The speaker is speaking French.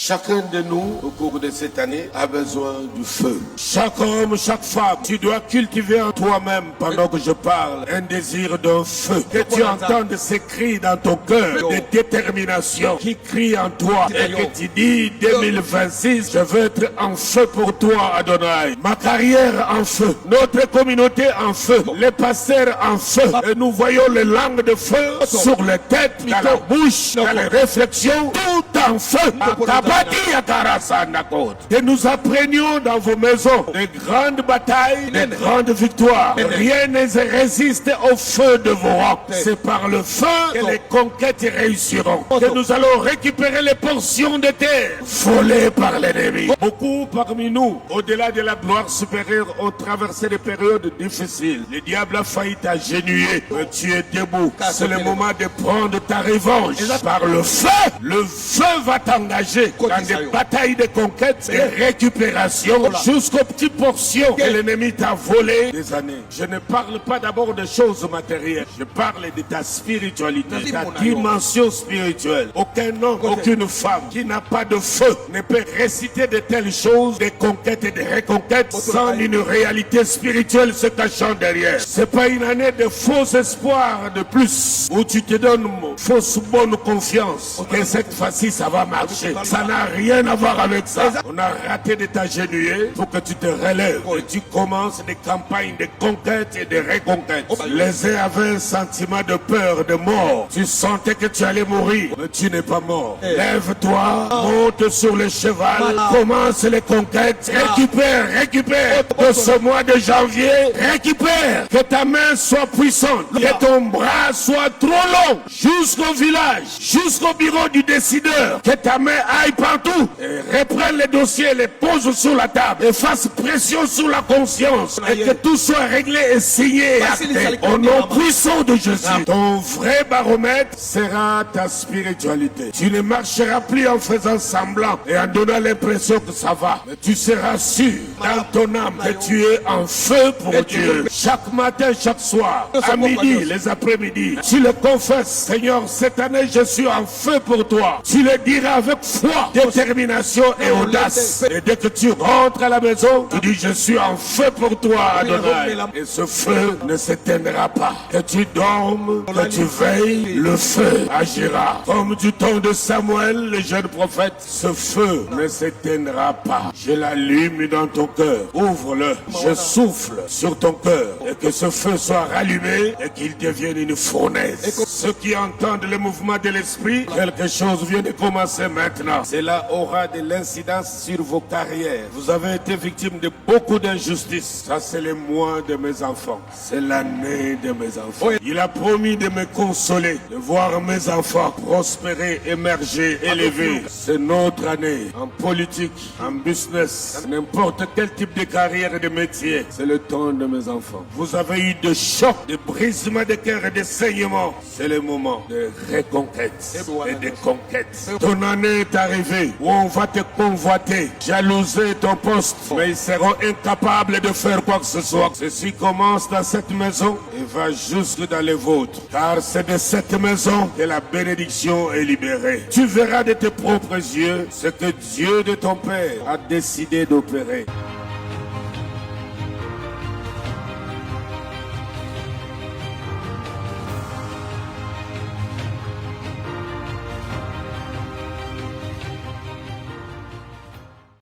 Chacun de nous, au cours de cette année, a besoin du feu. Chaque homme, chaque femme, tu dois cultiver en toi-même, pendant que je parle, un désir d'un feu. Que tu entendes ces cris dans ton cœur, de détermination, qui crient en toi, et que tu dis, 2026, je veux être en feu pour toi, Adonai. Ma carrière en feu, notre communauté en feu, les pasteurs en feu. Et nous voyons les langues de feu sur les têtes, dans la bouche, dans les réflexions, tout en feu. Que nous apprenions dans vos maisons de grandes batailles, de grandes victoires. Rien ne résiste au feu de vos rangs. C'est par le feu que les conquêtes réussiront. Que nous allons récupérer les portions de terre volées par l'ennemi. Beaucoup parmi nous, au-delà de la gloire supérieure, ont traversé des périodes difficiles. Le diable a failli t'agenouiller, mais tu es debout. C'est le moment de prendre ta revanche. Par le feu va t'engager dans des batailles de conquête et récupération jusqu'aux petites portions que l'ennemi t'a volées des années. Je ne parle pas d'abord de choses matérielles. Je parle de ta spiritualité, de ta dimension spirituelle. Aucun homme, aucune femme qui n'a pas de feu ne peut réciter de telles choses, des conquêtes et des reconquêtes, sans une réalité spirituelle se cachant derrière. C'est pas une année de faux espoirs de plus, où tu te donnes fausse bonne confiance que cette fois-ci ça va marcher. Ça n'a rien à voir avec ça. On a raté de t'agenouiller pour que tu te relèves et tu commences des campagnes de conquête et de reconquête. Les uns avaient un sentiment de peur, de mort. Tu sentais que tu allais mourir, mais tu n'es pas mort. Lève-toi, monte sur le cheval, commence les conquêtes, récupère de ce mois de janvier, récupère, que ta main soit puissante, que ton bras soit trop long, jusqu'au village, jusqu'au bureau du décideur, que ta main aille partout, et reprenne les dossiers, les pose sur la table, et fasse pression sur la conscience, et que tout soit réglé et signé, et acté, au nom puissant de Jésus. Ton vrai baromètre sera ta spiritualité. Tu ne marcheras plus en faisant semblant et en donnant l'impression que ça va, mais tu seras sûr dans ton âme que tu es en feu pour Dieu. Chaque matin, chaque soir, à midi, les après-midi, tu le confesses: Seigneur, cette année je suis en feu pour toi. Tu le diras avec foi, détermination et audace. Et dès que tu rentres à la maison, tu dis: je suis en feu pour toi, Adonai. Et ce feu ne s'éteindra pas. Que tu dormes, que tu veilles, le feu agira. Comme du temps de Samuel, le jeune prophète, ce feu ne s'éteindra pas. Je l'allume dans ton cœur. Ouvre-le. Je souffle sur ton cœur. Et que ce feu soit rallumé et qu'il devienne une fournaise. Ceux qui entendent le mouvement de l'esprit, quelque chose vient de commencer maintenant. Cela aura de l'incidence sur vos carrières. Vous avez été victime de beaucoup d'injustices. Ça, c'est le mois de mes enfants. C'est l'année de mes enfants. Il a promis de me consoler, de voir mes enfants prospérer, émerger, élever. C'est notre année. En politique, en business, n'importe quel type de carrière et de métier. C'est le temps de mes enfants. Vous avez eu de chocs, de brisements de cœur et de saignements. C'est le moment de reconquête et de conquête. Ton année est arrivée où on va te convoiter, jalouser ton poste, mais ils seront incapables de faire quoi que ce soit. Ceci commence dans cette maison et va jusque dans les vôtres, car c'est de cette maison que la bénédiction est libérée. Tu verras de tes propres yeux ce que Dieu de ton Père a décidé d'opérer.